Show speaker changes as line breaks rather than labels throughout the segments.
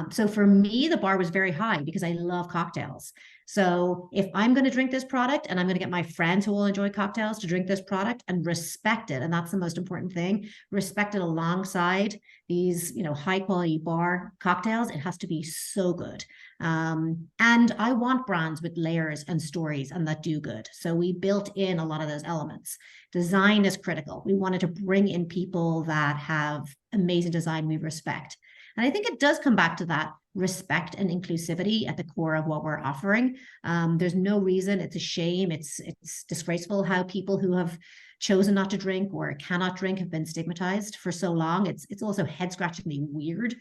So for me, the bar was very high because I love cocktails. So if I'm going to drink this product and I'm going to get my friends who will enjoy cocktails to drink this product and respect it, and that's the most important thing, respect it alongside these, high quality bar cocktails, it has to be so good. And I want brands with layers and stories and that do good. So we built in a lot of those elements. Design is critical. We wanted to bring in people that have amazing design we respect. And I think it does come back to that respect and inclusivity at the core of what we're offering. There's no reason. It's a shame. It's disgraceful how people who have chosen not to drink or cannot drink have been stigmatized for so long. It's also head scratchingly weird.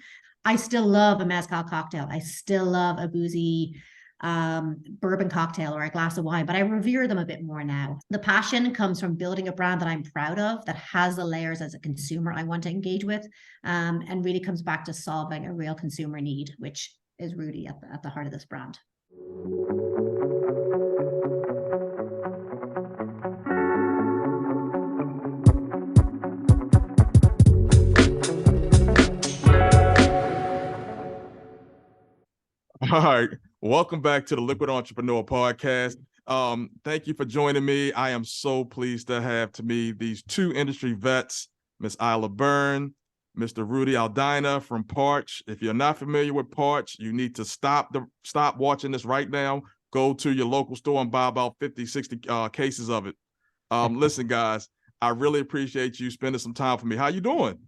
I still love a mezcal cocktail. I still love a boozy bourbon cocktail or a glass of wine, but I revere them a bit more now. The passion comes from building a brand that I'm proud of, that has the layers as a consumer I want to engage with, and really comes back to solving a real consumer need, which is Rudy at the heart of this brand.
All right. Welcome back to the Liquid Entrepreneur Podcast. Thank you for joining me. I am so pleased to have to me these two industry vets, Miss Ila Byrne, Mr. Rudy Aldana from Parch. If you're not familiar with Parch, you need to stop watching this right now. Go to your local store and buy about 50, 60 cases of it. Listen, guys, I really appreciate you spending some time for me. How you doing?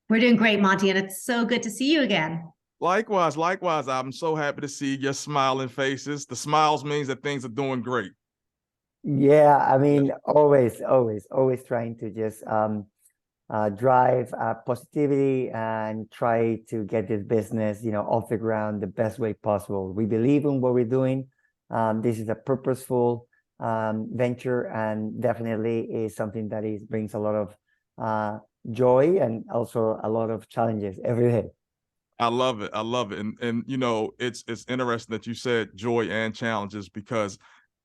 We're doing great, Monty, and it's so good to see you again.
Likewise. I'm so happy to see your smiling faces. The smiles means that things are doing great.
Yeah, I mean, always trying to just drive positivity and try to get this business, off the ground the best way possible. We believe in what we're doing. This is a purposeful venture, and definitely is something that brings a lot of joy and also a lot of challenges every day.
I love it. And it's interesting that you said joy and challenges, because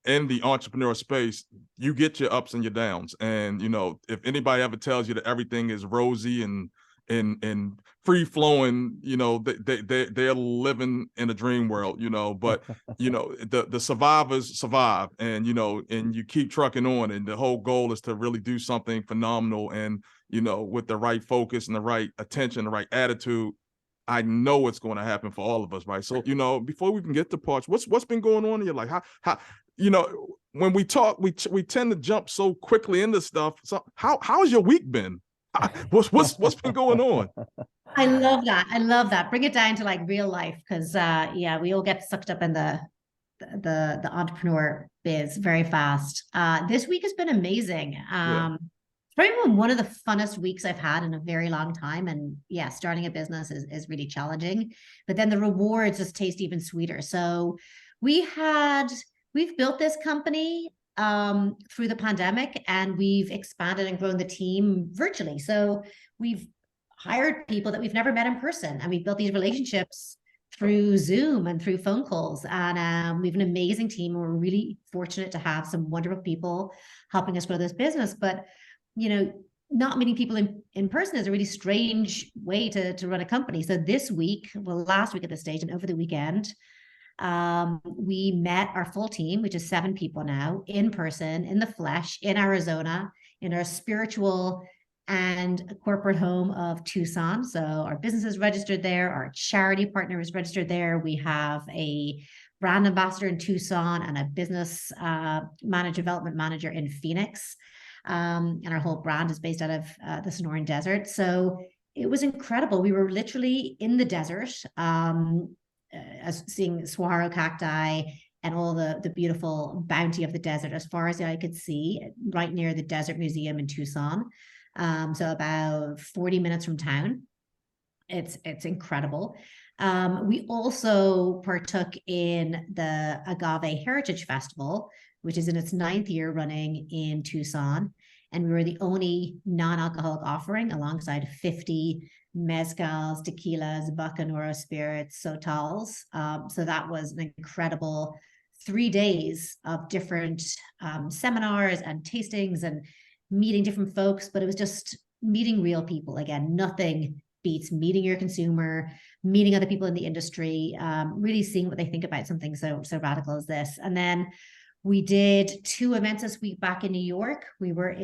in the entrepreneur space, you get your ups and your downs. And, if anybody ever tells you that everything is rosy and free flowing, they're living in a dream world, but, the survivors survive, and, and you keep trucking on. And the whole goal is to really do something phenomenal. And, with the right focus and the right attention, the right attitude, I know it's going to happen for all of us, right? So, before we can get to Parch, what's been going on in your life? How when we talk, we tend to jump so quickly into stuff. So, how's your week been? What's been going on?
I love that. Bring it down to like real life, because we all get sucked up in the entrepreneur biz very fast. This week has been amazing. Probably one of the funnest weeks I've had in a very long time. And yeah, starting a business is really challenging, but then the rewards just taste even sweeter. So we've built this company through the pandemic, and we've expanded and grown the team virtually. So we've hired people that we've never met in person, and we've built these relationships through Zoom and through phone calls. And we have an amazing team. We're really fortunate to have some wonderful people helping us grow this business. But not meeting people in person is a really strange way to run a company. So last week at this stage and over the weekend, we met our full team, which is 7 people now, in person, in the flesh, in Arizona, in our spiritual and corporate home of Tucson. So our business is registered there. Our charity partner is registered there. We have a brand ambassador in Tucson and a business development manager in Phoenix. And our whole brand is based out of the Sonoran Desert. So it was incredible. We were literally in the desert, seeing saguaro cacti and all the beautiful bounty of the desert as far as the eye could see, right near the Desert Museum in Tucson. So about 40 minutes from town. It's incredible. We also partook in the Agave Heritage Festival, which is in its 9th year running in Tucson. And we were the only non-alcoholic offering alongside 50 mezcals, tequilas, bacanora spirits, sotals. So that was an incredible 3 days of different seminars and tastings and meeting different folks. But it was just meeting real people. Again, nothing beats meeting your consumer, meeting other people in the industry, really seeing what they think about something so radical as this. And then we did 2 events this week back in New York. We were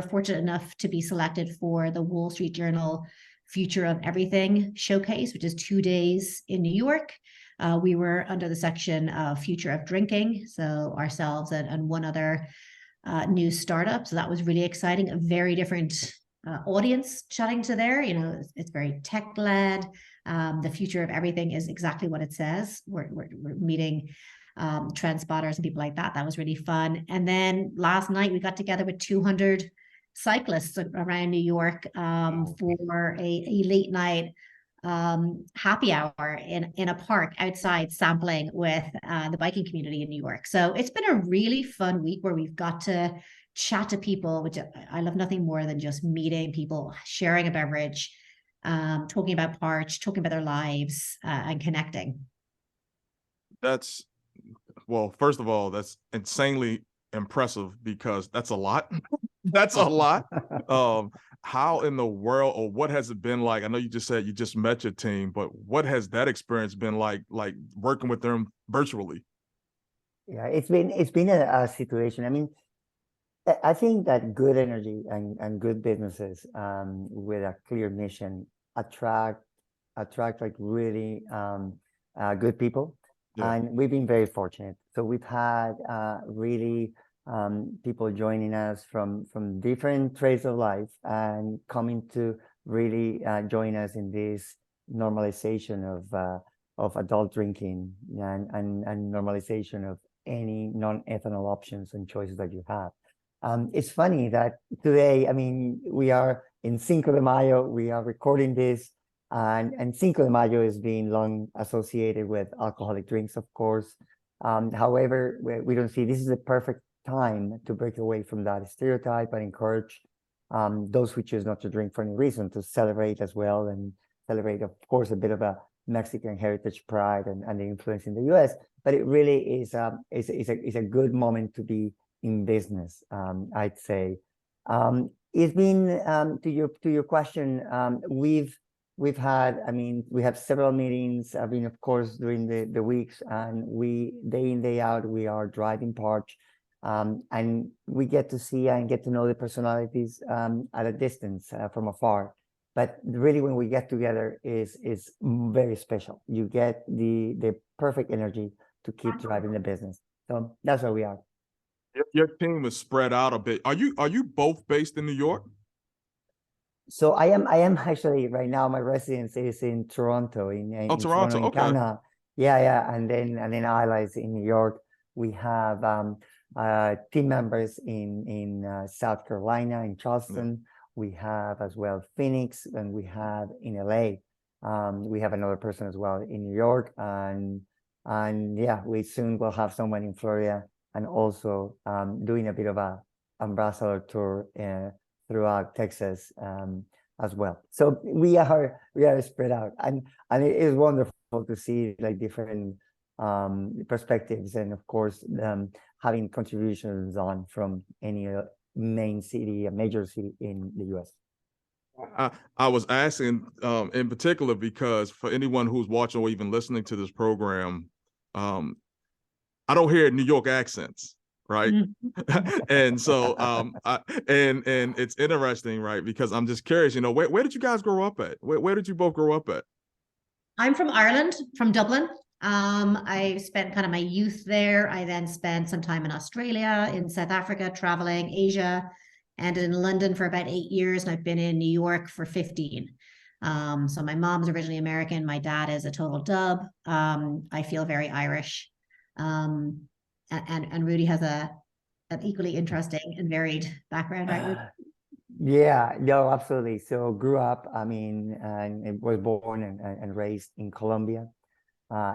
fortunate enough to be selected for the Wall Street Journal Future of Everything showcase, which is 2 days in New York. We were under the section of Future of Drinking, so ourselves and one other new startup. So that was really exciting. A very different audience chatting to there. You know, it's very tech led. The future of everything is exactly what it says. We're meeting trend spotters and people like that. That was really fun. And then last night we got together with 200 cyclists around New York for a late night happy hour in a park outside, sampling with the biking community in New York. So it's been a really fun week where we've got to chat to people, which I love nothing more than just meeting people, sharing a beverage, talking about Parch, talking about their lives, and connecting.
Well, first of all, that's insanely impressive because that's a lot. That's a lot. How in the world, or what has it been like? I know you just said you just met your team, but what has that experience been like working with them virtually?
Yeah, it's been a situation. I mean, I think that good energy and good businesses with a clear mission attract like really good people.
Yeah.
And we've been very fortunate. So we've had really people joining us from different trades of life and coming to really join us in this normalization of adult drinking and normalization of any non-ethanol options and choices that you have. It's funny that today, I mean, we are in Cinco de Mayo, we are recording this, and Cinco de Mayo is being long associated with alcoholic drinks, of course. However, we don't see this is a perfect time to break away from that stereotype and encourage those who choose not to drink for any reason to celebrate as well, and celebrate, of course, a bit of a Mexican heritage pride and the influence in the US. But it really is a good moment to be in business, I'd say. It's been to your question. We've had, I mean, we have several meetings. I mean, of course, during the weeks, and we day in day out we are driving Parch, and we get to see and get to know the personalities at a distance from afar. But really, when we get together, is very special. You get the perfect energy to keep driving the business. So that's where we are.
Your team is spread out a bit. Are you both based in New York?
So I am actually right now. My residence is in Toronto, in
Toronto,
Toronto, in
okay.
Canada. Yeah, and then Ila is in New York. We have team members in South Carolina, in Charleston. Yeah. We have as well Phoenix, and we have in LA. We have another person as well in New York, and yeah, we soon will have someone in Florida, and also doing a bit of a ambassador tour throughout Texas as well. So we are spread out, and it is wonderful to see like different perspectives, and of course having contributions on from any major city in the US.
I was asking in particular because for anyone who's watching or even listening to this program, I don't hear New York accents, right? And so and it's interesting, right? Because I'm just curious, you know, where did you guys grow up at? Where did you both grow up at?
I'm from Ireland, from Dublin. I spent kind of my youth there. I then spent some time in Australia, in South Africa, traveling, Asia, and in London for about 8 years. And I've been in New York for 15. So my mom's originally American. My dad is a total dub. I feel very Irish. And Rudy has an equally interesting and varied background, right, Rudy?
Yeah, no, absolutely. So grew up, I mean, and was born and raised in Colombia,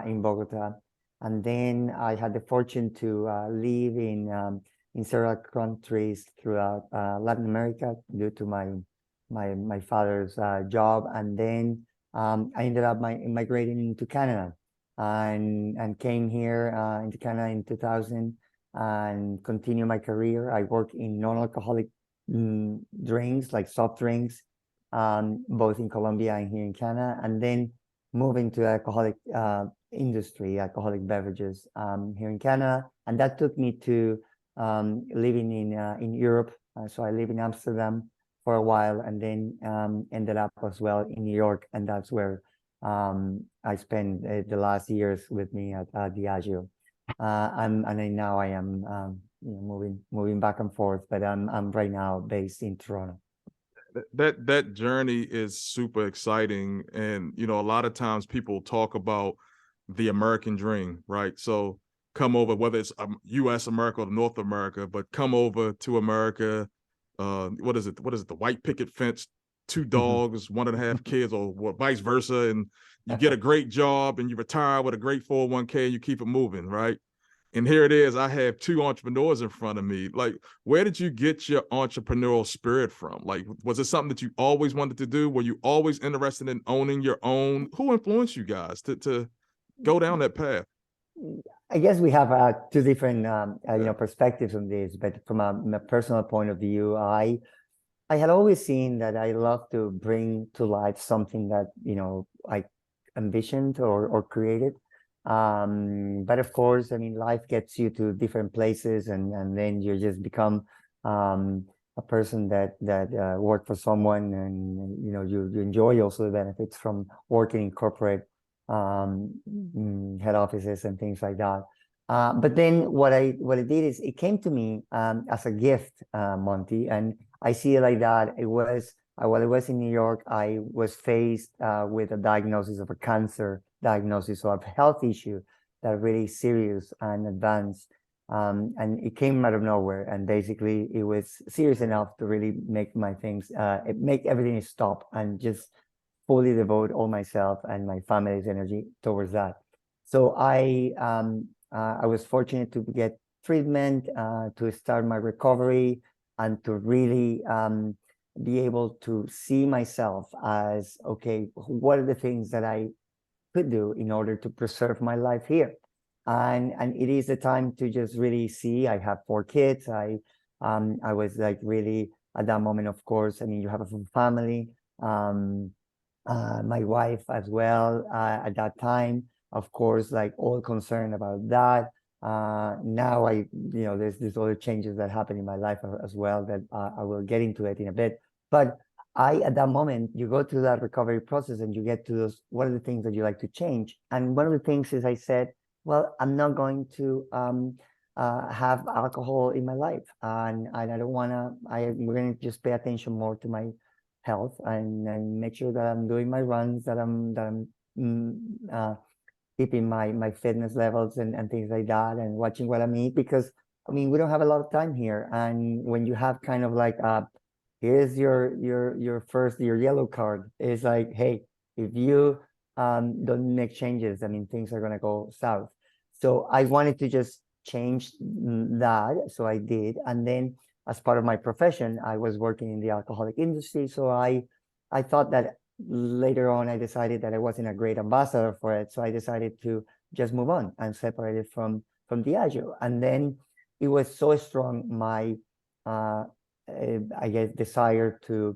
in Bogota, and then I had the fortune to live in several countries throughout Latin America due to my father's job, and then I ended up migrating into Canada, and came here into Canada in 2000 and continue my career. I work in non-alcoholic drinks like soft drinks, both in Colombia and here in Canada, and then moving to alcoholic industry, alcoholic beverages here in Canada, and that took me to living in Europe. So I live in Amsterdam for a while, and then ended up as well in New York, and that's where I spent the last years with me at Diageo. Now I am moving back and forth, but I'm right now based in Toronto.
That journey is super exciting, and a lot of times people talk about the American dream, right? So come over, whether it's U.S. America or North America, but come over to America. What is it? The white picket fence, 2 dogs, 1.5 kids, or vice versa, and you get a great job and you retire with a great 401k and you keep it moving, right? And here it is. I have 2 entrepreneurs in front of me. Like, where did you get your entrepreneurial spirit from? Like, was it something that you always wanted to do? Were you always interested in owning your own? Who influenced you guys to go down that path?
I guess we have 2 different perspectives on this, but from a personal point of view, I had always seen that I love to bring to life something that I envisioned or created. But of course, I mean, life gets you to different places, and then you just become a person that work for someone, and you enjoy also the benefits from working in corporate head offices and things like that. But then what I did is it came to me as a gift, Monty, and I see it like that. It was while I was in New York, I was faced with a diagnosis of a cancer diagnosis, or a health issue that really serious and advanced. And it came out of nowhere, and basically it was serious enough to really make my things, make everything stop and just fully devote all myself and my family's energy towards that. So I was fortunate to get treatment, to start my recovery, and to really be able to see myself as, okay, what are the things that I could do in order to preserve my life here? And it is a time to just really see. I have 4 kids. I was like really at that moment, of course, I mean, you have a full family, my wife as well, at that time, of course, like all concerned about that. Now there's other changes that happen in my life as well that I will get into it in a bit. But at that moment, you go through that recovery process and you get to those, what are the things that you like to change? And one of the things is I said, well, I'm not going to have alcohol in my life. And I don't want to, we're going to just pay attention more to my health and make sure that I'm doing my runs, that I'm keeping my fitness levels and things like that, and watching what I eat, because I mean, we don't have a lot of time here. And when you have kind of like here's your yellow card, it's like, hey, if you don't make changes, I mean, things are gonna go south. So I wanted to just change that, so I did. And then as part of my profession, I was working in the alcoholic industry, so I thought that later on, I decided that I wasn't a great ambassador for it. So I decided to just move on and separate it from Diageo. And then it was so strong, my, I guess, desire to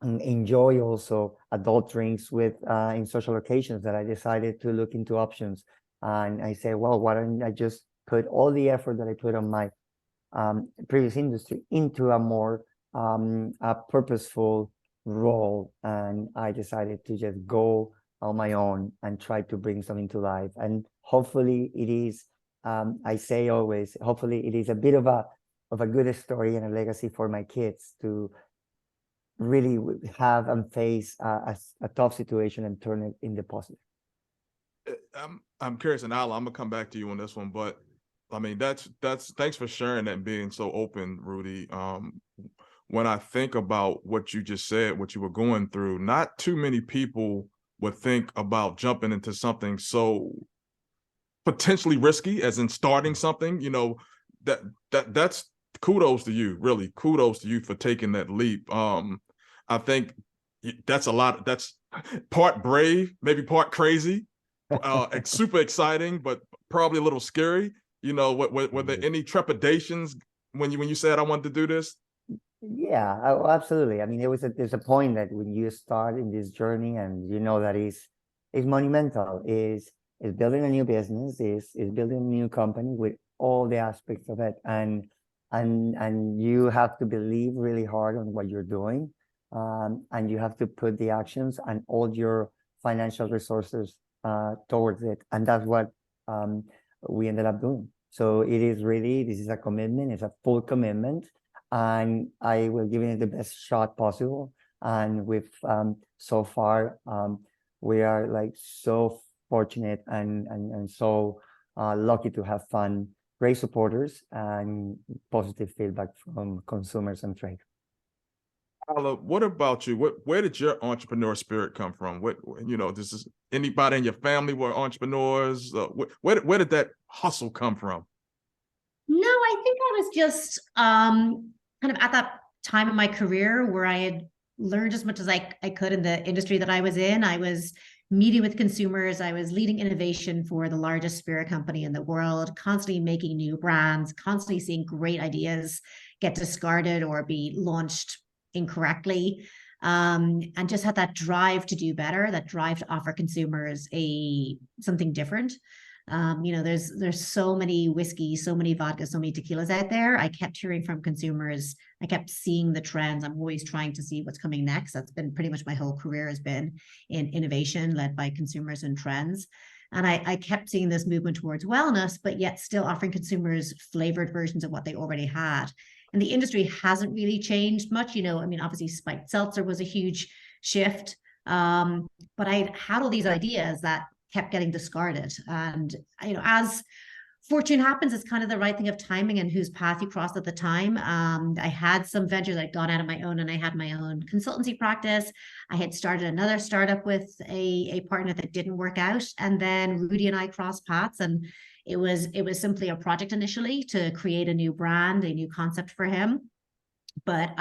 enjoy also adult drinks with in social occasions, that I decided to look into options. And I said, well, why don't I just put all the effort that I put on my previous industry into a more purposeful role. And I decided to just go on my own and try to bring something to life. And hopefully it is, I say always, hopefully it is a bit of a good story and a legacy for my kids to really have and face a tough situation and turn it into positive.
I'm curious, and Ila, I'm gonna come back to you on this one, but I mean, that's thanks for sharing that and being so open, Rudy. When I think about what you just said, what you were going through, not too many people would think about jumping into something so potentially risky, as in starting something. That's kudos to you, really. Kudos to you for taking that leap. I think that's a lot. That's part brave, maybe part crazy, super exciting, but probably a little scary. Were there any trepidations when you said I wanted to do this?
Yeah, oh, absolutely. I mean, there's a point that when you start in this journey and you know that is monumental, is building a new business, is building a new company with all the aspects of it, and you have to believe really hard on what you're doing, and you have to put the actions and all your financial resources towards it, and that's what we ended up doing. So it is really, this is a commitment, it's a full commitment, and I will give it the best shot possible. And with so far, we are like so fortunate and so lucky to have fun, great supporters, and positive feedback from consumers and trade.
Ila, what about you? Where did your entrepreneur spirit come from? This is anybody in your family were entrepreneurs? Where did that hustle come from?
No, I think I was just kind of at that time in my career where I had learned as much as I could in the industry that I was in. I was meeting with consumers. I was leading innovation for the largest spirit company in the world, constantly making new brands, constantly seeing great ideas get discarded or be launched incorrectly. And just had that drive to do better, that drive to offer consumers something different. There's so many whiskeys, so many vodkas, so many tequilas out there. I kept hearing from consumers. I kept seeing the trends. I'm always trying to see what's coming next. That's been pretty much my whole career, has been in innovation led by consumers and trends. And I kept seeing this movement towards wellness, but yet still offering consumers flavored versions of what they already had. And the industry hasn't really changed much. Obviously spiked seltzer was a huge shift. But I had all these ideas that kept getting discarded. And, as fortune happens, it's kind of the right thing of timing and whose path you crossed at the time. I had some ventures I'd gone out on my own, and I had my own consultancy practice. I had started another startup with a partner that didn't work out. And then Rudy and I crossed paths, and it was simply a project initially to create a new brand, a new concept for him. But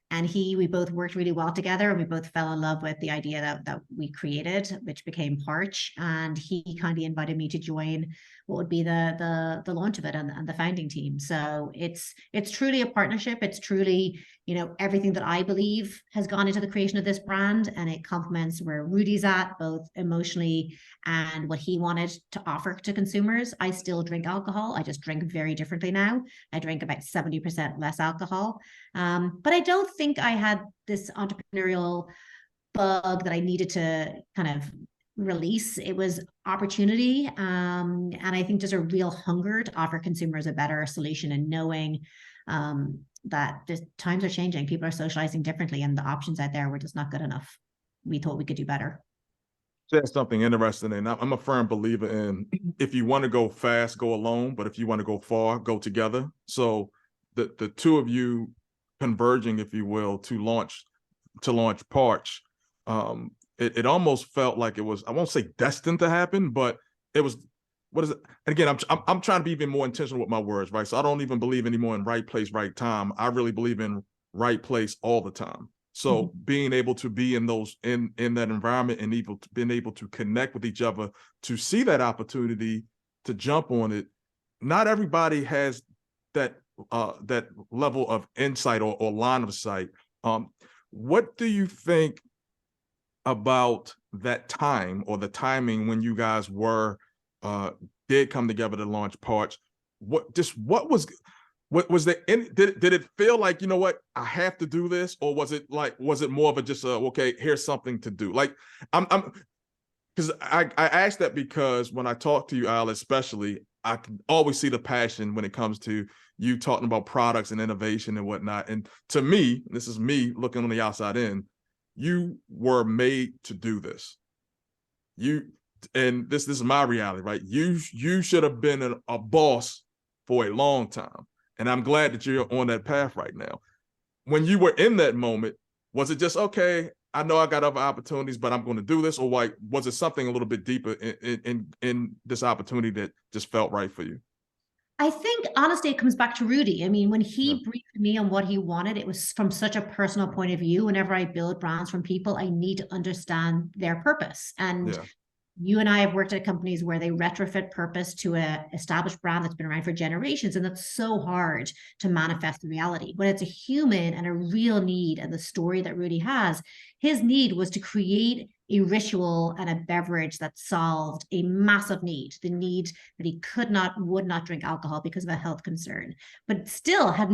we both worked really well together, and we both fell in love with the idea that we created, which became Parch. And he kindly invited me to join what would be the launch of it and the founding team. So it's truly a partnership. It's truly, everything that I believe has gone into the creation of this brand, and it complements where Rudy's at, both emotionally and what he wanted to offer to consumers. I still drink alcohol. I just drink very differently now. I drink about 70% less alcohol. But I don't think I had this entrepreneurial bug that I needed to kind of release. It was opportunity. And I think there's a real hunger to offer consumers a better solution, and knowing that the times are changing. People are socializing differently, and the options out there were just not good enough. We thought we could do better.
Said something interesting, and I'm a firm believer in, if you want to go fast, go alone, but if you want to go far, go together. So the two of you converging, if you will, to launch Parch, it almost felt like it was, I won't say destined to happen, but it was, what is it? And again, I'm trying to be even more intentional with my words, right? So I don't even believe anymore in right place, right time. I really believe in right place all the time. So being able to be in that environment and being able to connect with each other, to see that opportunity, to jump on it. Not everybody has that level of insight or line of sight. What do you think about that time, or the timing when you guys did come together to launch Parch? Was there did it feel like, you know what, I have to do this? Or was it more of a okay, here's something to do? Like, because I asked that because when I talk to you, Ila, especially, I can always see the passion when it comes to you talking about products and innovation and whatnot. And to me, this is me looking on the outside in, you were made to do this. And this is my reality, right? You should have been a boss for a long time. And I'm glad that you're on that path right now. When you were in that moment, was it just, okay, I know I got other opportunities, but I'm going to do this? Or was it something a little bit deeper in this opportunity that just felt right for you?
I think, honestly, it comes back to Rudy. I mean, when he briefed me on what he wanted, it was from such a personal point of view. Whenever I build brands from people, I need to understand their purpose. And You and I have worked at companies where they retrofit purpose to a established brand that's been around for generations, and that's so hard to manifest in reality. When it's a human and a real need, and the story that Rudy has, his need was to create a ritual and a beverage that solved a massive need, the need that he would not drink alcohol because of a health concern, but still had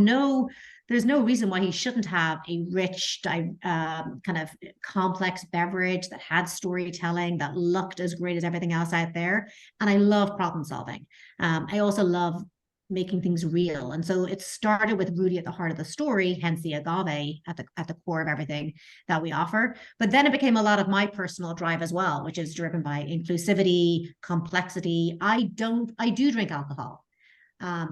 there's no reason why he shouldn't have a rich, kind of complex beverage that had storytelling, that looked as great as everything else out there. And I love problem solving. I also love making things real. And so it started with Rudy at the heart of the story, hence the agave at the core of everything that we offer. But then it became a lot of my personal drive as well, which is driven by inclusivity, complexity. I do drink alcohol.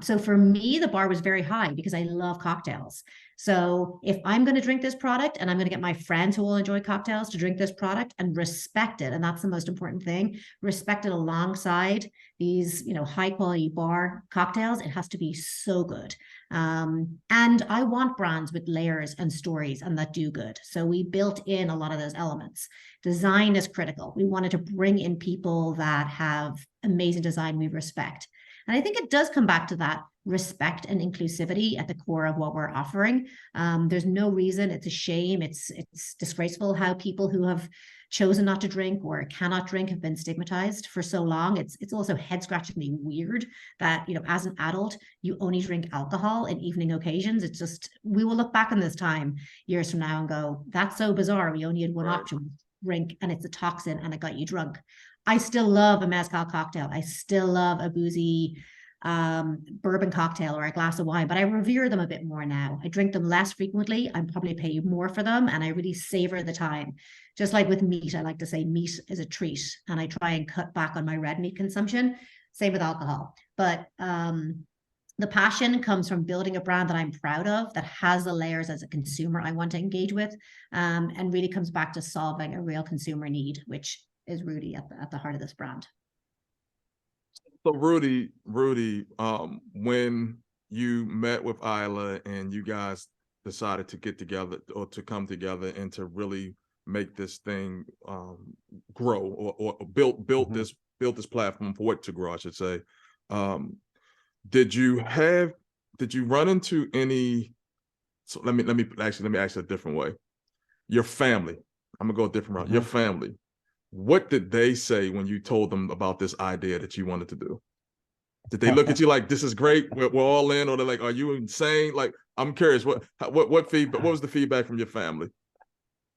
So for me, the bar was very high because I love cocktails. So if I'm going to drink this product, and I'm going to get my friends who will enjoy cocktails to drink this product and respect it, and that's the most important thing, respect it alongside these, high quality bar cocktails, it has to be so good. And I want brands with layers and stories and that do good. So we built in a lot of those elements. Design is critical. We wanted to bring in people that have amazing design we respect. And I think it does come back to that respect and inclusivity at the core of what we're offering. There's no reason, it's a shame, it's disgraceful how people who have chosen not to drink or cannot drink have been stigmatized for so long. It's also head-scratchingly weird that, as an adult, you only drink alcohol in evening occasions. It's just, we will look back on this time years from now and go, that's so bizarre. We only had one option, drink, and it's a toxin and it got you drunk. I still love a mezcal cocktail. I still love a boozy bourbon cocktail or a glass of wine, but I revere them a bit more now. I drink them less frequently. I probably pay more for them, and I really savor the time. Just like with meat, I like to say meat is a treat, and I try and cut back on my red meat consumption. Same with alcohol. But the passion comes from building a brand that I'm proud of, that has the layers as a consumer I want to engage with, and really comes back to solving a real consumer need, which is Rudy at the heart of this brand.
So Rudy, when you met with Ila and you guys decided to get together or to come together and to really make this thing grow or build this platform for it to grow, I should say. Did you run into any? So let me ask it a different way. Your family. I'm gonna go a different route. Your family. What did they say when you told them about this idea that you wanted to do? Did they look at you like, this is great, we're all in, or they're like, are you insane? Like, I'm curious, what feedback? What was the feedback from your family?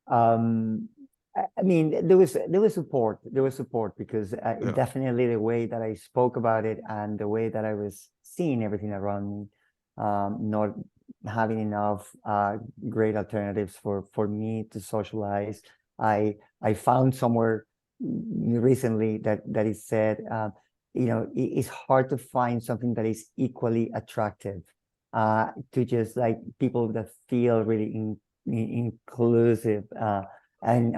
I mean, there was support. There was support because definitely the way that I spoke about it and the way that I was seeing everything around me, not having enough great alternatives for me to socialize. I found somewhere recently that it said, it's hard to find something that is equally attractive to just like people that feel really inclusive and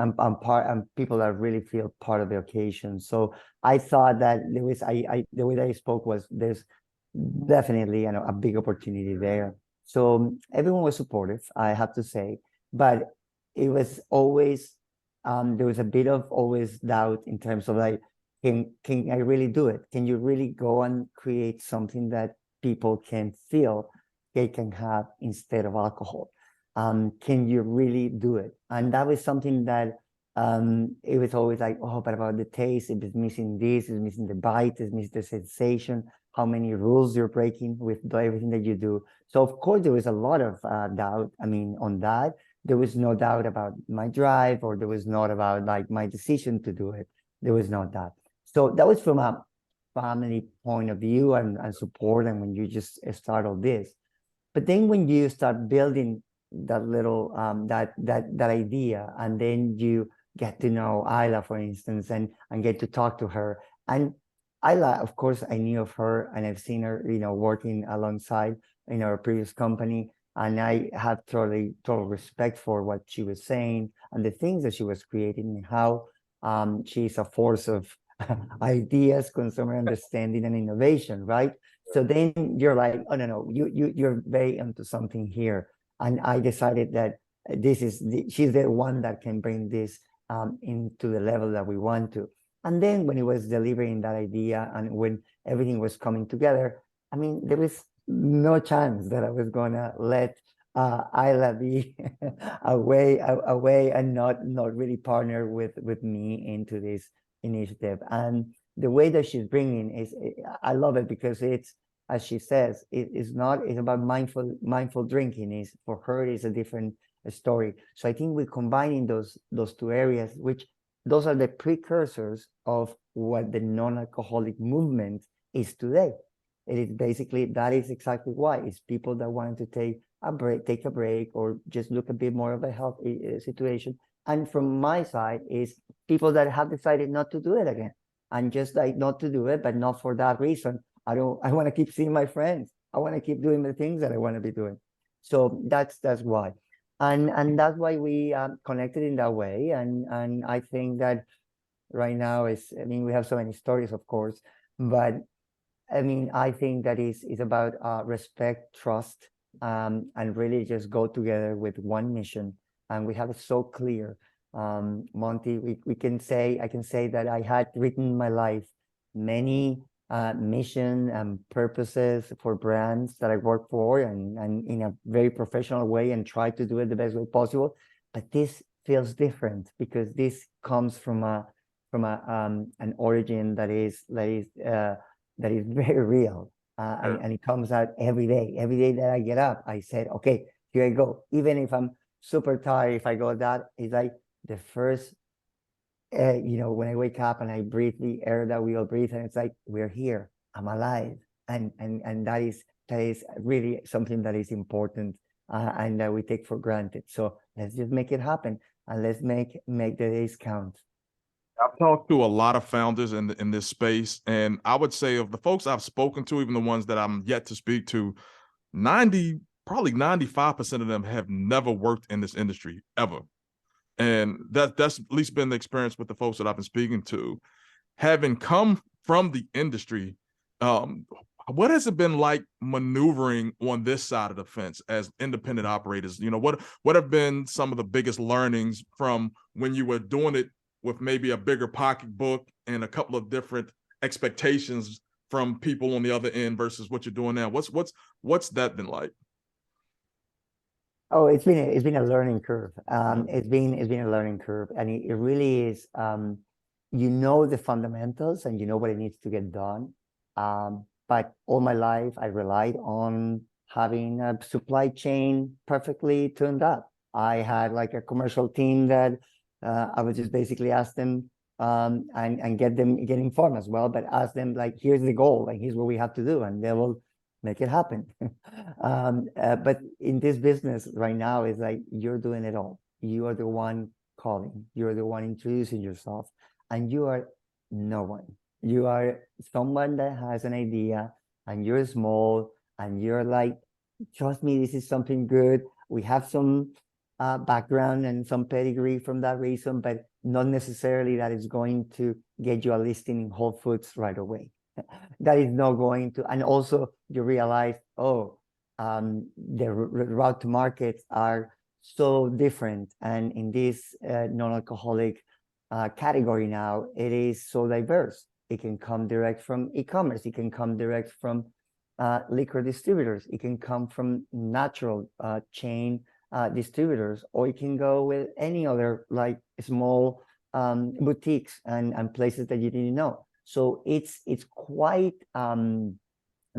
people that really feel part of the occasion. So I thought that there was the way that I spoke was there's definitely a big opportunity there. So everyone was supportive, I have to say, but it was always there was a bit of always doubt in terms of like, can I really do it? Can you really go and create something that people can feel they can have instead of alcohol? Can you really do it? And that was something that it was always like, oh, but about the taste, it is missing this, it's missing the bite, it's missing the sensation, how many rules you're breaking with everything that you do. So of course there was a lot of doubt, on that. There was no doubt about my drive, or there was not about like my decision to do it. There was not that. So that was from a family point of view and support, and when you just start all this. But then when you start building that little that idea, and then you get to know Ila, for instance, and get to talk to her. And Ila, of course, I knew of her and I've seen her, working alongside in our previous company. And I have total respect for what she was saying and the things that she was creating, and how she's a force of ideas, consumer understanding, and innovation, right? So then you're like, oh no, you're very into something here. And I decided that she's the one that can bring this into the level that we want to. And then when he was delivering that idea and when everything was coming together, I mean, there was no chance that I was gonna let Ila be away and not really partner with me into this initiative. And the way that she's bringing is, I love it because it's, as she says, it's about mindful drinking. Is for her is a different story. So I think we're combining those two areas, which those are the precursors of what the non-alcoholic movement is today. It is basically, that is exactly why. It's people that want to take a break, or just look a bit more of a health situation. And from my side is people that have decided not to do it again, and just like not to do it, but not for that reason. I want to keep seeing my friends. I want to keep doing the things that I want to be doing. So that's why. And that's why we connected in that way. And I think that right now is, I mean, we have so many stories, of course, but I mean, I think that is about respect, trust, and really just go together with one mission. And we have it so clear. Monty, I can say that I had written in my life many mission and purposes for brands that I work for, and in a very professional way, and try to do it the best way possible. But this feels different because this comes from an origin that is very real, and it comes out every day. Every day that I get up, I said, okay, here I go. Even if I'm super tired, if I go that, it's like the first, when I wake up and I breathe the air that we all breathe, and it's like, we're here, I'm alive. And that is really something that is important, and that we take for granted. So let's just make it happen, and let's make the days count.
I've talked to a lot of founders in this space, and I would say of the folks I've spoken to, even the ones that I'm yet to speak to, probably 95% of them have never worked in this industry ever. And that's at least been the experience with the folks that I've been speaking to. Having come from the industry, what has it been like maneuvering on this side of the fence as independent operators? What have been some of the biggest learnings from when you were doing it with maybe a bigger pocketbook and a couple of different expectations from people on the other end versus what you're doing now? What's that been like?
Oh, it's been a learning curve. It's been a learning curve, and it really is. The fundamentals, and what it needs to get done. But all my life, I relied on having a supply chain perfectly tuned up. I had like a commercial team that I would just basically ask them and get informed as well, but ask them like, here's the goal, like here's what we have to do, and they will make it happen. But in this business right now, it's like you're doing it all. You are the one calling, you're the one introducing yourself, and you are no one. You are someone that has an idea, and you're small, and you're like, trust me, this is something good. We have some background and some pedigree from that reason, but not necessarily that is going to get you a listing in Whole Foods right away. That is not going to, and also you realize, the route to markets are so different, and in this non-alcoholic category now, it is so diverse. It can come direct from e-commerce, it can come direct from liquor distributors, it can come from natural chain distributors, or it can go with any other like small boutiques and places that you didn't know. So it's quite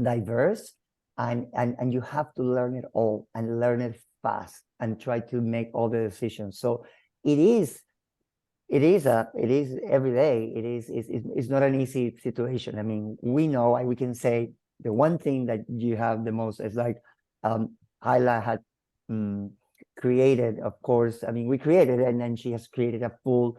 diverse, and you have to learn it all and learn it fast and try to make all the decisions. So it is every day. It's not an easy situation. I mean, we can say the one thing that you have the most is like Ila had created, of course. I mean, we created it, and then she has created a full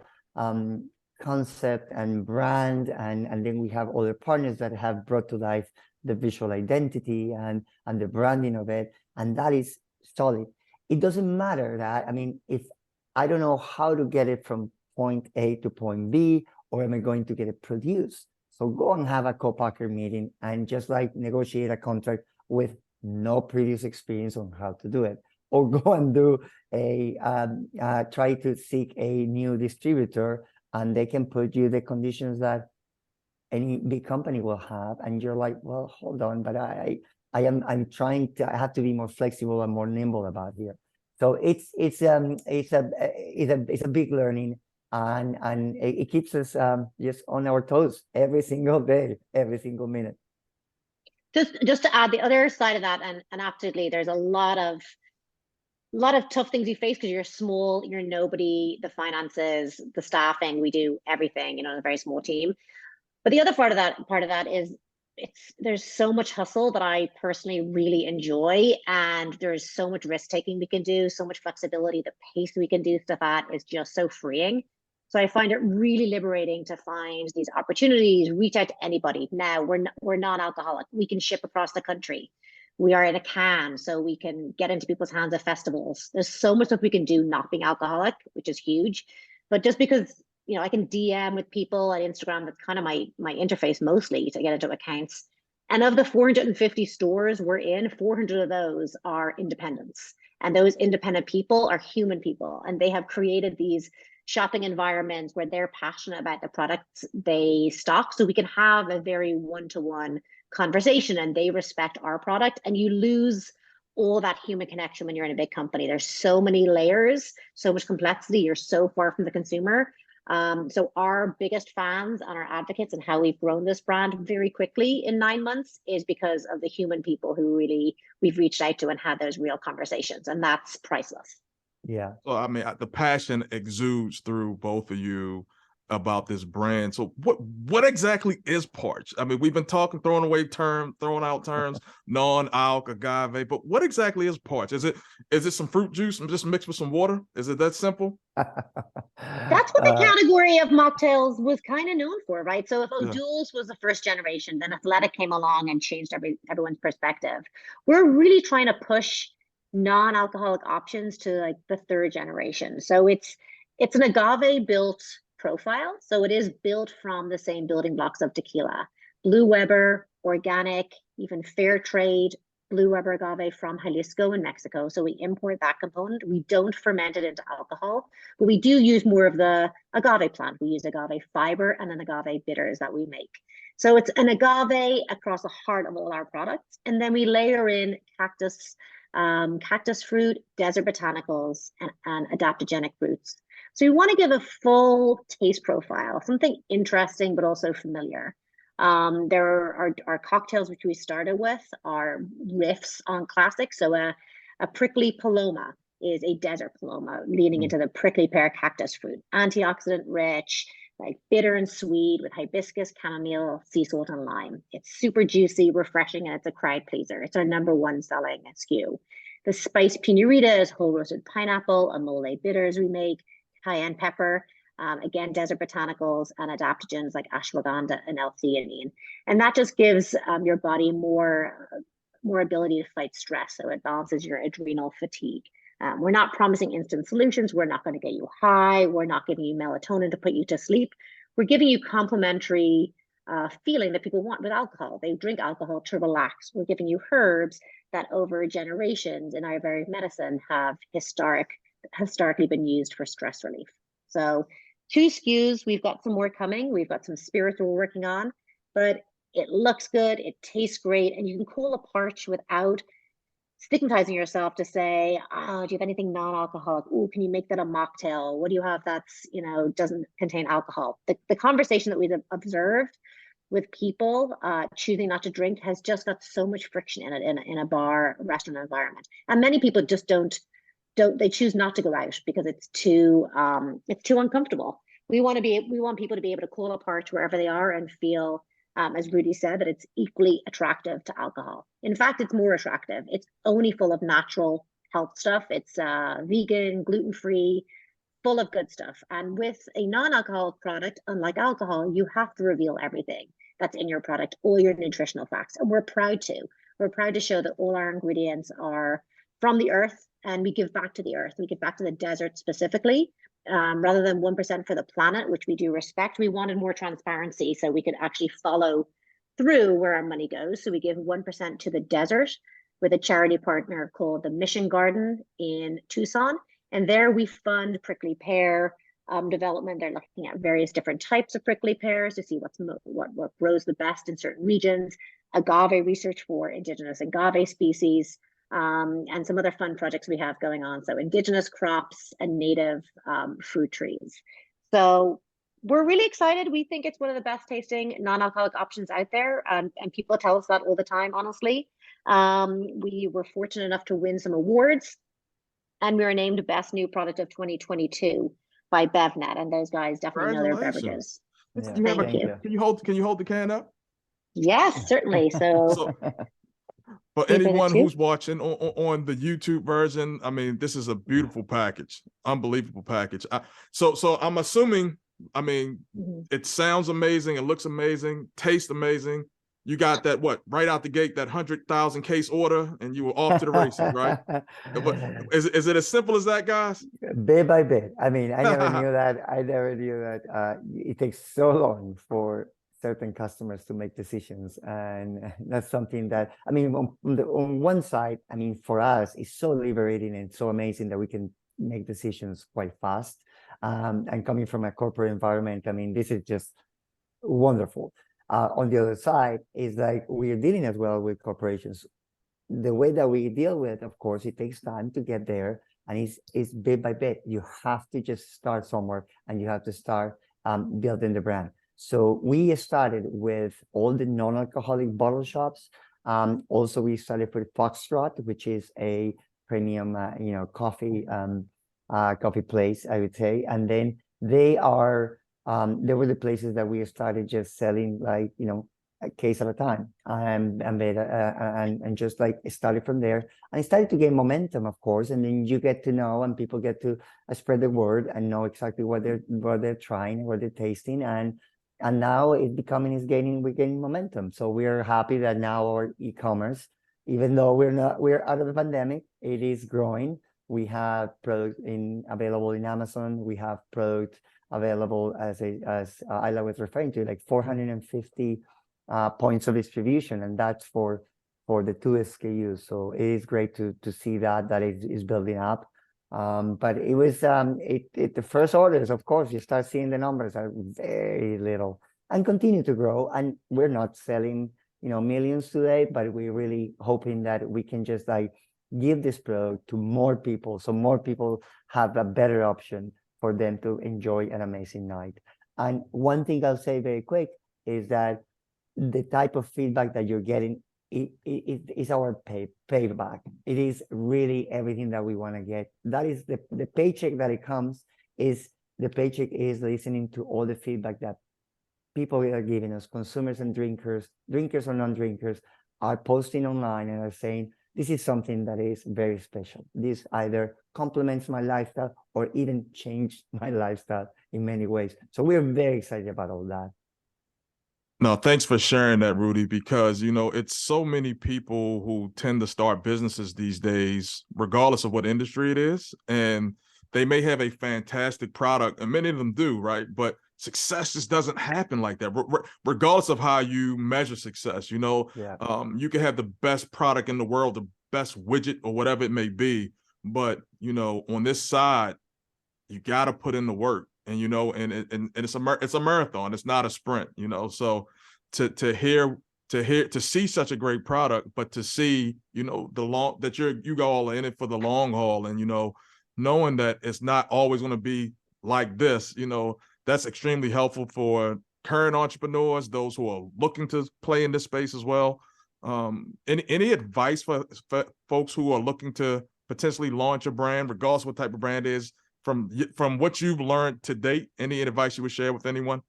concept and brand, and then we have other partners that have brought to life the visual identity and the branding of it, and that is solid. It doesn't matter that, I mean, if I don't know how to get it from point A to point B, or am I going to get it produced? So go and have a co-packer meeting and just like negotiate a contract with no previous experience on how to do it, or go and do try to seek a new distributor and they can put you the conditions that any big company will have, and you're like, well, hold on, but I'm trying to, I have to be more flexible and more nimble about here. So it's a big learning, and it keeps us just on our toes every single day, every single minute.
Just to add the other side of that, and absolutely, there's a lot of tough things you face because you're small, you're nobody, the finances, the staffing, we do everything, a very small team. But the other part of that is there's so much hustle that I personally really enjoy, and there's so much risk taking we can do, so much flexibility. The pace we can do stuff at is just so freeing. So I find it really liberating to find these opportunities, reach out to anybody. Now we're non-alcoholic. We can ship across the country. We are in a can, so we can get into people's hands at festivals. There's so much stuff we can do not being alcoholic, which is huge. But just because I can DM with people on Instagram, that's kind of my interface mostly to get into accounts. And of the 450 stores we're in, 400 of those are independents. And those independent people are human people, and they have created these shopping environments where they're passionate about the products they stock, so we can have a very one-to-one conversation, and they respect our product. And you lose all that human connection when you're in a big company. There's so many layers, so much complexity. You're so far from the consumer. So our biggest fans and our advocates and how we've grown this brand very quickly in 9 months is because of the human people who really we've reached out to and had those real conversations, and that's priceless.
Yeah.
So I mean, the passion exudes through both of you about this brand. So what exactly is Parch? I mean, we've been throwing out terms, non-alc, agave, but what exactly is Parch? Is it some fruit juice and just mixed with some water? Is it that simple?
That's what the category of mocktails was kind of known for, right? So if
Yeah.
O'Doul's was the first generation, then Athletic came along and changed everyone's perspective. We're really trying to push non-alcoholic options to like the third generation. So it's an agave built profile. So it is built from the same building blocks of tequila. Blue Weber, organic, even fair trade, Blue Weber agave from Jalisco in Mexico. So we import that component. We don't ferment it into alcohol, but we do use more of the agave plant. We use agave fiber and then agave bitters that we make. So it's an agave across the heart of all our products. And then we layer in cactus fruit, desert botanicals, and adaptogenic fruits. So we want to give a full taste profile, something interesting, but also familiar. There are our cocktails, which we started with, are riffs on classics. So a prickly paloma is a desert paloma leaning into the prickly pear cactus fruit, antioxidant rich, like bitter and sweet with hibiscus, chamomile, sea salt, and lime. It's super juicy, refreshing, and it's a crowd pleaser. It's our #1 selling SKU. The spiced Pinarita is whole roasted pineapple, amole bitters we make, cayenne pepper, again, desert botanicals and adaptogens like ashwagandha and L-theanine. And that just gives your body more ability to fight stress. So it balances your adrenal fatigue. We're not promising instant solutions. We're not going to get you high. We're not giving you melatonin to put you to sleep. We're giving you complementary feeling that people want with alcohol. They drink alcohol to relax. We're giving you herbs that over generations in Ayurvedic medicine have historically been used for stress relief. So 2 SKUs, we've got some more coming. We've got some spirits we're working on, but it looks good, it tastes great, and you can call a Parch without stigmatizing yourself to say, oh, do you have anything non-alcoholic? Oh, can you make that a mocktail? What do you have that's, doesn't contain alcohol? The conversation that we've observed with people choosing not to drink has just got so much friction in it in a bar, restaurant environment. And many people just they choose not to go out because it's too uncomfortable. We want people to be able to call a Parch wherever they are and feel, as Rudy said, that it's equally attractive to alcohol. In fact, it's more attractive. It's only full of natural health stuff. It's vegan, gluten-free, full of good stuff. And with a non-alcoholic product, unlike alcohol, you have to reveal everything that's in your product, all your nutritional facts. And we're proud to. We're proud to show that all our ingredients are from the earth, and we give back to the earth. We give back to the desert specifically, rather than 1% for the planet, which we do respect. We wanted more transparency so we could actually follow through where our money goes. So we give 1% to the desert with a charity partner called the Mission Garden in Tucson. And there we fund prickly pear, development. They're looking at various different types of prickly pears to see what grows the best in certain regions. Agave research for indigenous agave species, and some other fun projects we have going on. So indigenous crops and native fruit trees. So we're really excited. We think it's one of the best tasting non-alcoholic options out there. And people tell us that all the time, honestly. We were fortunate enough to win some awards, and we were named Best New Product of 2022 by BevNet. And those guys definitely know their beverages.
Yeah,
You have a,
Thank you.
Can you hold the can up?
Yes, certainly. So
So for
Keep it at
anyone
2.
who's watching on the YouTube version, I mean, this is a beautiful package, unbelievable package. So I'm assuming, I mean, it sounds amazing, it looks amazing, tastes amazing. You got that, what, right out the gate, that 100,000 case order, and you were off to the races, right? Is it as simple as that, guys?
Bit by bit. I mean, I never knew that. I never knew that it takes so long for certain customers to make decisions, and that's something that, I mean, on one side, I mean, for us, it's so liberating and so amazing that we can make decisions quite fast. And coming from a corporate environment, I mean, this is just wonderful. On the other side is like we're dealing as well with corporations. The way that we deal with, of course, it takes time to get there, and it's bit by bit. You have to just start somewhere, and you have to start building the brand. So we started with all the non-alcoholic bottle shops. Also, we started with Foxtrot, which is a premium, coffee place, I would say. And then they were the places that we started just selling, like, a case at a time, and just like started from there. And it started to gain momentum, of course, and then you get to know, and people get to spread the word and know exactly what they're trying, what they're tasting, and now we're gaining momentum. So we're happy that now our e-commerce, even though we're out of the pandemic, it is growing. We have product available in Amazon. We have product available as Ila was referring to, like 450 points of distribution, and that's for the 2 SKUs. So it is great to see that is building up. But it was the first orders, of course, you start seeing the numbers are very little and continue to grow. And we're not selling, millions today, but we're really hoping that we can just like give this product to more people, so more people have a better option for them to enjoy an amazing night. And one thing I'll say very quick is that the type of feedback that you're getting, it is our payback. It is really everything that we want to get. That is the paycheck that it comes, is the paycheck is listening to all the feedback that people are giving us, consumers and drinkers or non-drinkers, are posting online and are saying, this is something that is very special. This either complements my lifestyle or even changed my lifestyle in many ways. So we're very excited about all that.
No, thanks for sharing that, Rudy, because, it's so many people who tend to start businesses these days, regardless of what industry it is, and they may have a fantastic product, and many of them do, right? But success just doesn't happen like that, regardless of how you measure success.
Yeah.
You can have the best product in the world, the best widget or whatever it may be, but, on this side, you got to put in the work. And and it's a marathon. It's not a sprint. So to see such a great product, but to see that you go all in it for the long haul, and knowing that it's not always going to be like this. That's extremely helpful for current entrepreneurs, those who are looking to play in this space as well. Any advice for folks who are looking to potentially launch a brand, regardless what type of brand it is? From what you've learned to date, any advice you would share with anyone?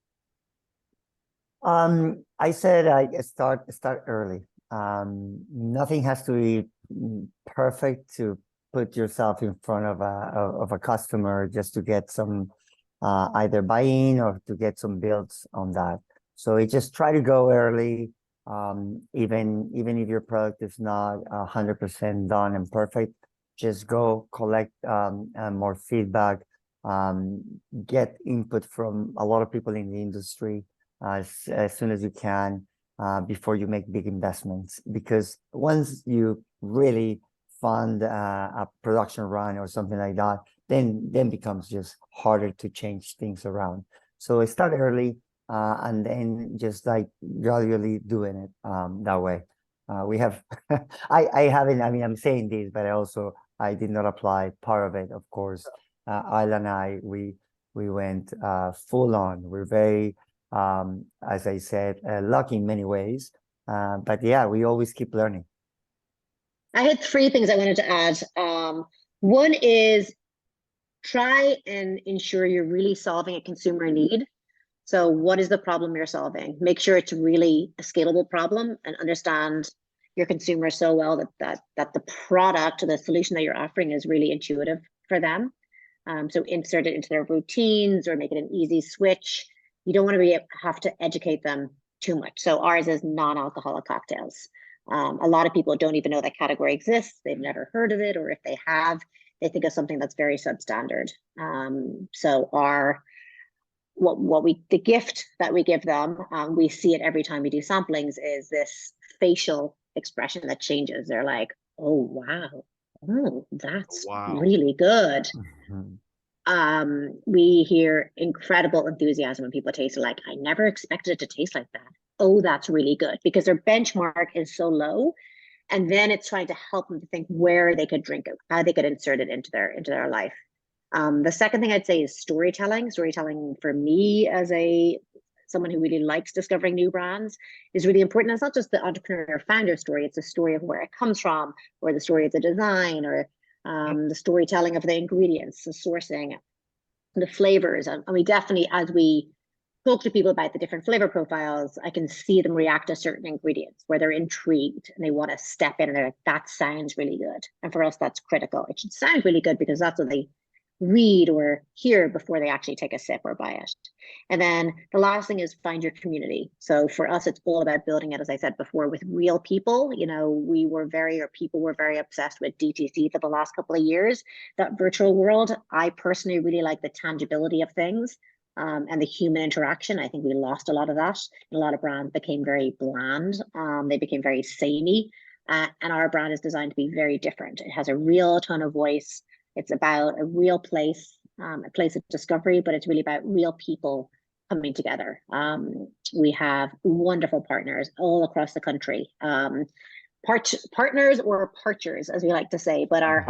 I said I start early. Nothing has to be perfect to put yourself in front of a customer just to get some either buy-in or to get some builds on that. So you just try to go early, even if your product is not 100% done and perfect. Just go collect more feedback, get input from a lot of people in the industry as soon as you can before you make big investments. Because once you really fund a production run or something like that, then becomes just harder to change things around. So I start early, and then just like gradually doing it that way. We have, I haven't, I mean, I'm saying this, but I did not apply part of it, of course. Ila and I, we went full on. We're very, as I said, lucky in many ways. But yeah, we always keep learning.
I had three things I wanted to add. One is try and ensure you're really solving a consumer need. So what is the problem you're solving? Make sure it's really a scalable problem and understand your consumer so well that the product or the solution that you're offering is really intuitive for them. So insert it into their routines or make it an easy switch. You don't want to have to educate them too much. So ours is non-alcoholic cocktails. A lot of people don't even know that category exists. They've never heard of it, or if they have, they think of something that's very substandard. So the gift that we give them, we see it every time we do samplings, is this facial expression that changes. They're like, oh wow, oh that's really good. We hear incredible enthusiasm when people taste it, like, I never expected it to taste like that. Oh, that's really good, because their benchmark is so low. And then it's trying to help them to think where they could drink it, how they could insert it into their life. The second thing I'd say is storytelling. Storytelling for me, as someone who really likes discovering new brands, is really important. It's not just the entrepreneur founder story, it's a story of where it comes from, or the story of the design, or the storytelling of the ingredients, the sourcing, the flavors. And we definitely, as we talk to people about the different flavor profiles, I can see them react to certain ingredients where they're intrigued and they want to step in and they're like, that sounds really good. And for us, that's critical. It should sound really good because that's what they read or hear before they actually take a sip or buy it. And then the last thing is find your community. So for us, it's all about building it, as I said before, with real people. You know, people were very obsessed with DTC for the last couple of years, that virtual world. I personally really like the tangibility of things. And the human interaction. I think we lost a lot of that. A lot of brands became very bland. They became very samey. And our brand is designed to be very different. It has a real tone of voice. It's about a real place, a place of discovery, but it's really about real people coming together. We have wonderful partners all across the country. Partners or parchers, as we like to say, but our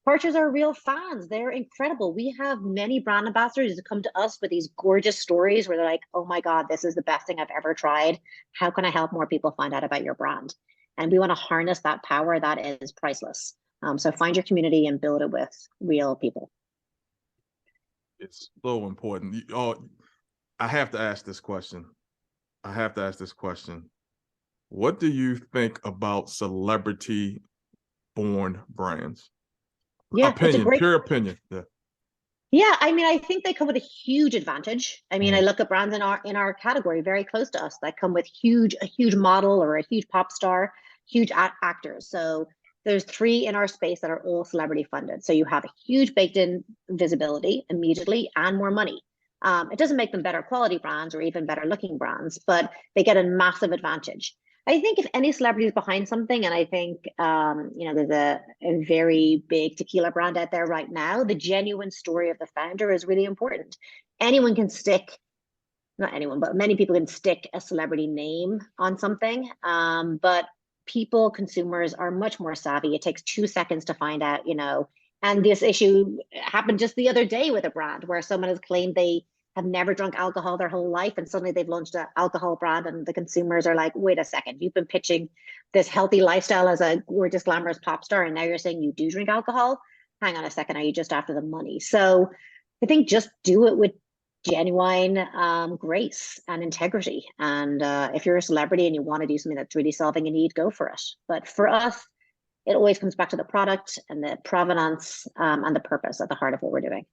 Parchers are real fans. They're incredible. We have many brand ambassadors who come to us with these gorgeous stories where they're like, oh my God, this is the best thing I've ever tried. How can I help more people find out about your brand? And we want to harness that power that is priceless. So find your community and build it with real people.
It's so important. I have to ask this question. What do you think about celebrity-born brands?
Yeah,
pure opinion.
Yeah, I mean, I think they come with a huge advantage. I mean, I look at brands in our category very close to us that come with a huge model or a huge pop star, huge actors. So there's 3 in our space that are all celebrity funded. So you have a huge baked in visibility immediately and more money. It doesn't make them better quality brands or even better looking brands, but they get a massive advantage. I think if any celebrity is behind something, and I think there's a very big tequila brand out there right now, the genuine story of the founder is really important. Anyone can stick, not anyone, but many people can stick a celebrity name on something. But consumers are much more savvy. It takes 2 seconds to find out, and this issue happened just the other day with a brand where someone has claimed they have never drunk alcohol their whole life, and suddenly they've launched an alcohol brand, and the consumers are like, wait a second, you've been pitching this healthy lifestyle as a gorgeous, glamorous pop star, and now you're saying you do drink alcohol? Hang on a second, are you just after the money? So I think just do it with genuine grace and integrity. And if you're a celebrity and you want to do something that's really solving a need, go for it. But for us, it always comes back to the product and the provenance and the purpose at the heart of what we're doing.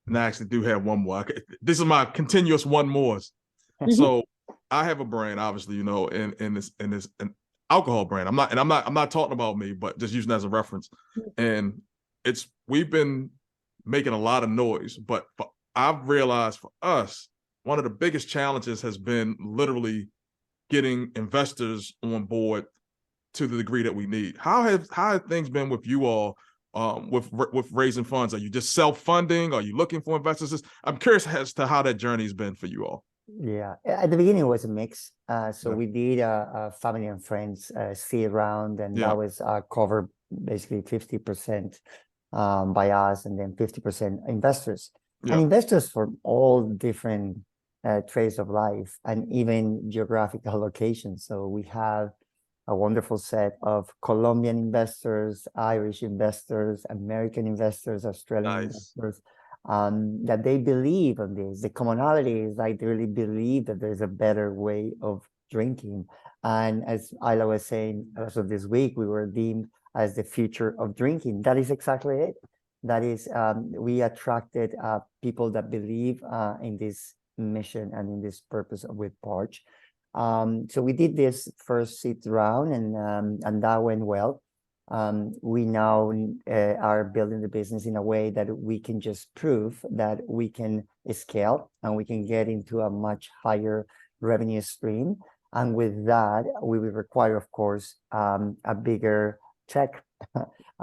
And I actually do have one more. This is my continuous one mores. So I have a brand, obviously, in this an alcohol brand. I'm not talking about me, but just using it as a reference. And we've been making a lot of noise, but I've realized for us, one of the biggest challenges has been literally getting investors on board to the degree that we need. How have things been with you all with raising funds? Are you just self-funding? Are you looking for investors? I'm curious as to how that journey's been for you all.
Yeah, at the beginning it was a mix. So
Yeah.
we did a family and friends seed round, and
Yeah.
that was covered basically 50% by us, and then 50% investors.
Yeah.
And investors from all different trades of life and even geographical locations. So we have a wonderful set of Colombian investors, Irish investors, American investors, Australian
Nice.
investors, that they believe in this. The commonality is like they really believe that there's a better way of drinking. And as Ila was saying, also this week, we were deemed as the future of drinking. That is exactly it. That is, we attracted people that believe in this mission and in this purpose with Parch. So we did this first seed round, and that went well. We now are building the business in a way that we can just prove that we can scale and we can get into a much higher revenue stream. And with that, we will require, of course, a bigger check.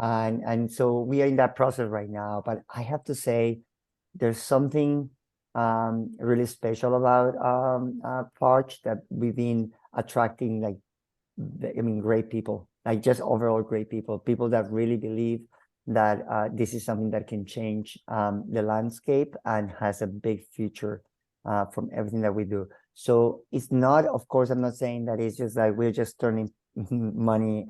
And so we are in that process right now. But I have to say, there's something really special about Parch, that we've been attracting, like, I mean, great people, like just overall great people that really believe that this is something that can change the landscape and has a big future from everything that we do. So it's not, of course, I'm not saying that it's just like we're just turning money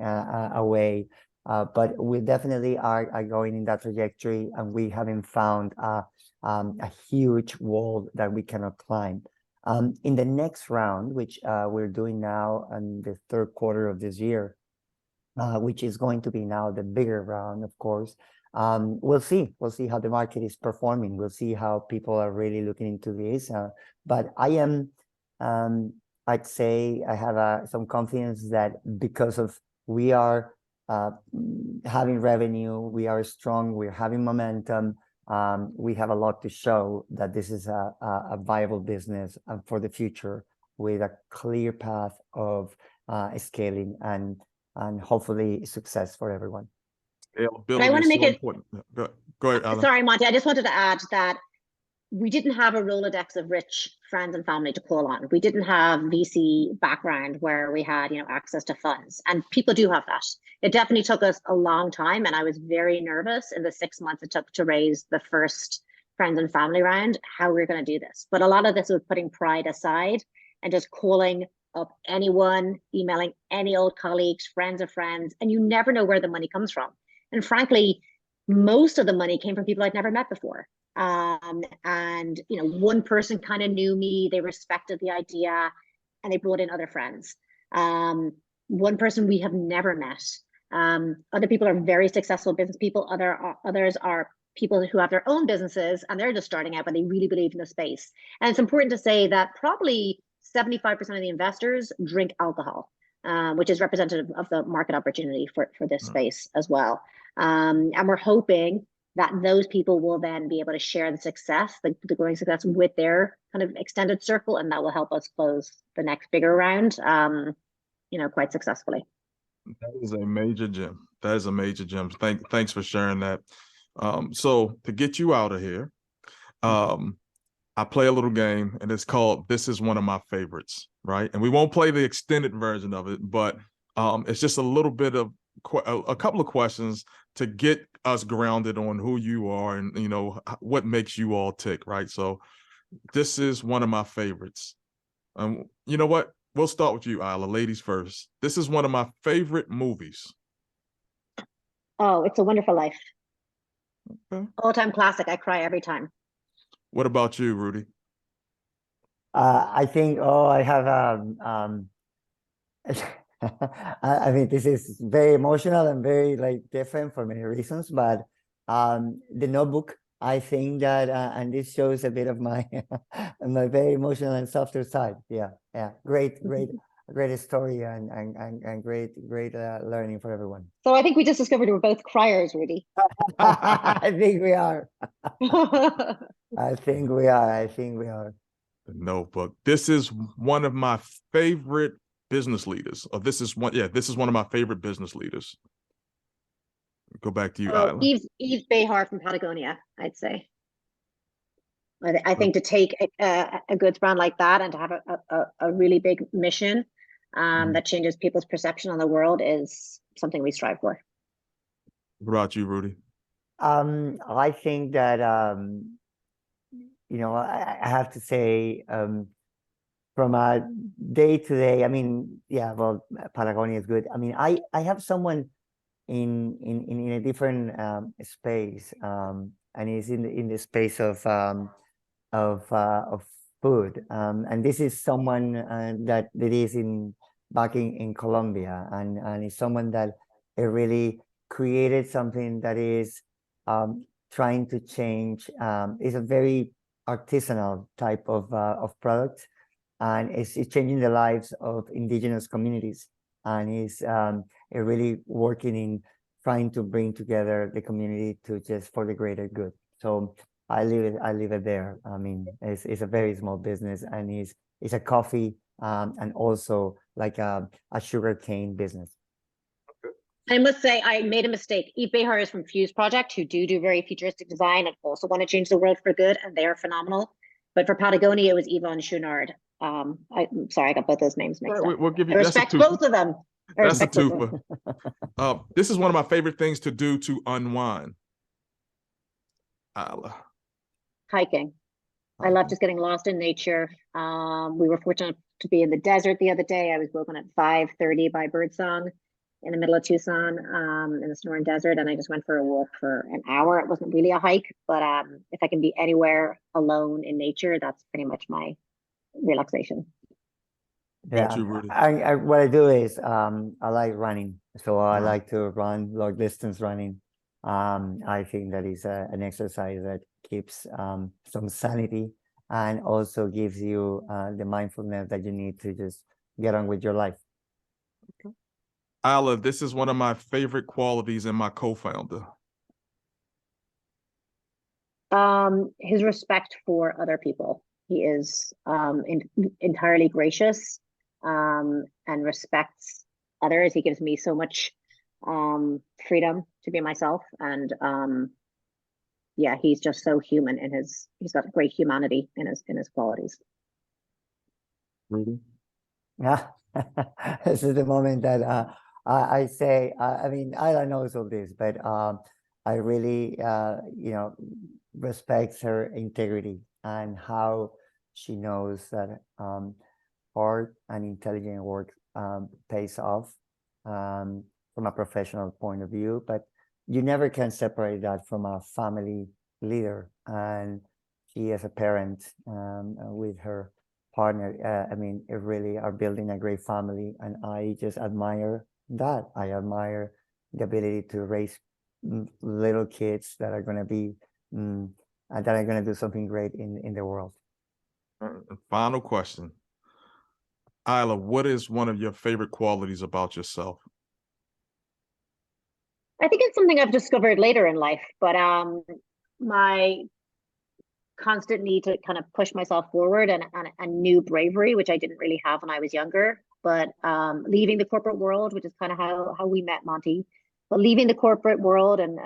away, but we definitely are going in that trajectory, and we haven't found a huge wall that we cannot climb. In the next round, which we're doing now in the third quarter of this year, which is going to be now the bigger round, of course, we'll see how the market is performing. We'll see how people are really looking into this. But I am, I'd say I have some confidence that because of we are having revenue, we are strong, we're having momentum. We have a lot to show that this is a viable business for the future, with a clear path of scaling and hopefully success for everyone.
But I want to make it
important. Go ahead, Ila.
Sorry, Monty. I just wanted to add that we didn't have a Rolodex of rich friends and family to call on. We didn't have VC background where we had, access to funds, and people do have that. It definitely took us a long time, and I was very nervous in the 6 months it took to raise the first friends and family round, how we were going to do this. But a lot of this was putting pride aside and just calling up anyone, emailing any old colleagues, friends of friends, and you never know where the money comes from. And frankly, most of the money came from people I'd never met before. And one person kind of knew me, they respected the idea, and they brought in other friends. One person we have never met. Other people are very successful business people. Others are people who have their own businesses and they're just starting out, but they really believe in the space. And it's important to say that probably 75% of the investors drink alcohol, which is representative of the market opportunity for this space as well. And we're hoping that those people will then be able to share the success, the growing success, with their kind of extended circle, and that will help us close the next bigger round, quite successfully.
That is a major gem. That is a major gem. Thanks for sharing that. So to get you out of here, I play a little game, and it's called "This Is One of My Favorites," right? And we won't play the extended version of it, but it's just a little bit of a couple of questions to get us grounded on who you are and what makes you all tick, right? So this is one of my favorites. You know what? We'll start with you, Ila. Ladies first. This is one of my favorite movies.
Oh, It's a Wonderful Life.
Okay.
All-time classic. I cry every time.
What about you, Rudy?
I think, I have I mean, this is very emotional and very different for many reasons, but The Notebook, I think that, and this shows a bit of my my very emotional and softer side. Yeah, great story and great learning for everyone.
So I think we just discovered we're both criers, Rudy.
I think we are. I think we are.
The Notebook. This is one of my favorite business leaders, or this is one of my favorite business leaders. Go back to you,
Oh,
Ila.
Yves Behar from Patagonia, I'd say. I think to take a goods brand like that and to have a really big mission that changes people's perception on the world is something we strive for.
What about you, Rudy?
I think that I have to say, from a day to day, I mean, yeah, well, Patagonia is good. I mean, I have someone in a different space, and he's in the space of food, and this is someone that is back in Colombia, and is someone that really created something that is trying to change. It's a very artisanal type of product, and it's changing the lives of indigenous communities, and is really working in trying to bring together the community to just for the greater good. So I leave it there. I mean, it's a very small business, and it's a coffee and also like a sugarcane business.
I must say, I made a mistake. Yves Behar is from Fuse Project, who do very futuristic design and also want to change the world for good, and they are phenomenal. But for Patagonia, it was Yvonne Chouinard. I'm sorry, I got both those names mixed up.
We'll give you.
I respect both of them.
That's a twofer. This is one of my favorite things to do to unwind. Ila.
Hiking. I love just getting lost in nature. We were fortunate to be in the desert the other day. I was woken at 5:30 by birdsong in the middle of Tucson, in the Sonoran Desert, and I just went for a walk for an hour. It wasn't really a hike, but if I can be anywhere alone in nature, that's pretty much my relaxation.
Yeah,
what I do is I like running, so I like to run long distance running. I think that is an exercise that keeps some sanity and also gives you the mindfulness that you need to just get on with your life.
Okay. Ila, this is one of my favorite qualities in my co-founder.
His respect for other people. He is entirely gracious and respects others. He gives me so much freedom to be myself, and yeah, he's just so human in he's got great humanity in his qualities.
Rudy?
Yeah. This is the moment that I say, I mean, Ila knows all this, but I really respect her integrity and how she knows that hard and intelligent work pays off from a professional point of view, but you never can separate that from a family leader. And she, as a parent, with her partner, I mean, it really are building a great family, and I just admire that. I admire the ability to raise little kids that are going to be that are going to do something great in the world.
Final question. Ila, what is one of your favorite qualities about yourself?
I think it's something I've discovered later in life, but my constant need to kind of push myself forward and new bravery, which I didn't really have when I was younger. But leaving the corporate world, which is kind of how we met, Monty, but leaving the corporate world and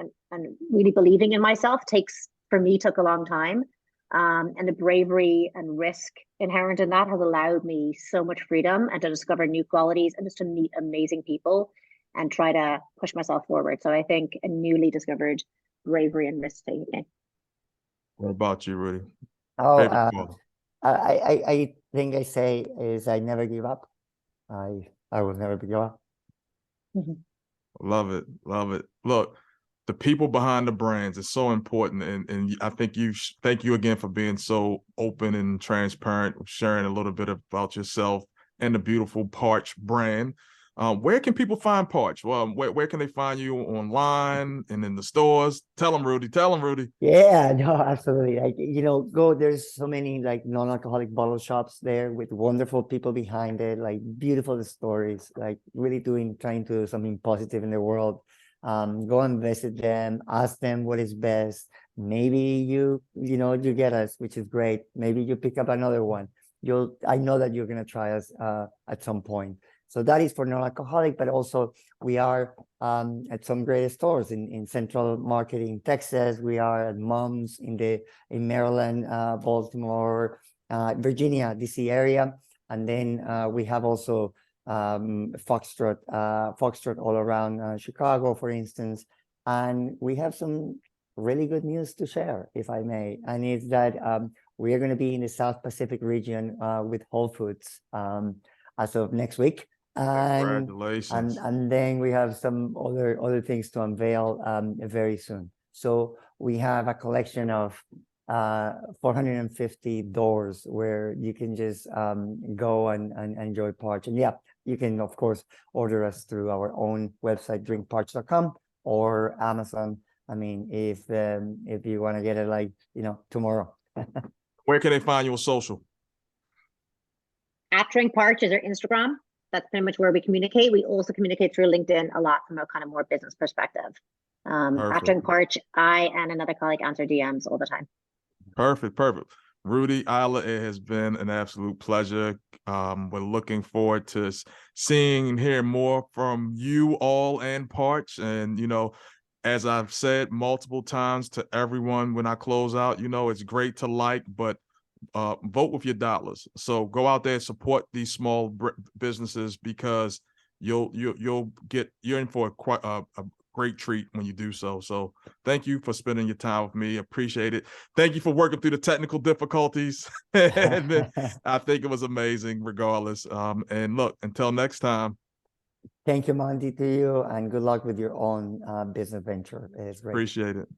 really believing in myself took a long time. And the bravery and risk inherent in that has allowed me so much freedom and to discover new qualities and just to meet amazing people and try to push myself forward. So I think a newly discovered bravery and risk taking.
What about you, Rudy?
Oh, I think I say is I never give up. I will never give up.
Mm-hmm.
Love it. Love it. Look, the people behind the brands is so important. And I think thank you again for being so open and transparent, sharing a little bit about yourself and the beautiful Parch brand. Where can people find Parch? Well, where can they find you online and in the stores? Tell them, Rudy. Tell them, Rudy.
Yeah, no, absolutely. Like, there's so many like non-alcoholic bottle shops there with wonderful people behind it, like beautiful stories, like really trying to do something positive in the world. Go and visit them, ask them what is best. Maybe you get us, which is great. Maybe you pick up another one. I know that you're going to try us at some point. So that is for non-alcoholic, but also we are at some great stores in Central Market in Texas. We are at Mom's in Maryland, Baltimore, Virginia, DC area. And then we have also Foxtrot all around Chicago, for instance. And we have some really good news to share, if I may. And it's that we are going to be in the South Pacific region with Whole Foods as of next week.
Congratulations.
And then we have some other things to unveil very soon. So we have a collection of 450 doors where you can just go and enjoy Parch. And yeah, you can of course order us through our own website, drinkparch.com, or Amazon. I mean, if you want to get it like, tomorrow.
Where can they find you on social?
At Drink Parch is our Instagram. That's pretty much where we communicate. We also communicate through LinkedIn a lot from a kind of more business perspective. At Drink Parch, I and another colleague answer DMs all the time.
Perfect. Rudy, Ila, it has been an absolute pleasure. We're looking forward to seeing and hearing more from you all and Parch. And, as I've said multiple times to everyone when I close out, it's great to like, but vote with your dollars. So go out there and support these small businesses, because you're in for a great treat when you do so. So thank you for spending your time with me. Appreciate it. Thank you for working through the technical difficulties. And I think it was amazing regardless. And look, until next time.
Thank you, Monty, to you, and good luck with your own business venture. It's great.
Appreciate it.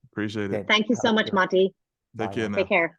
Okay.
Thank you so much, Monty.
Take care now.
Take care.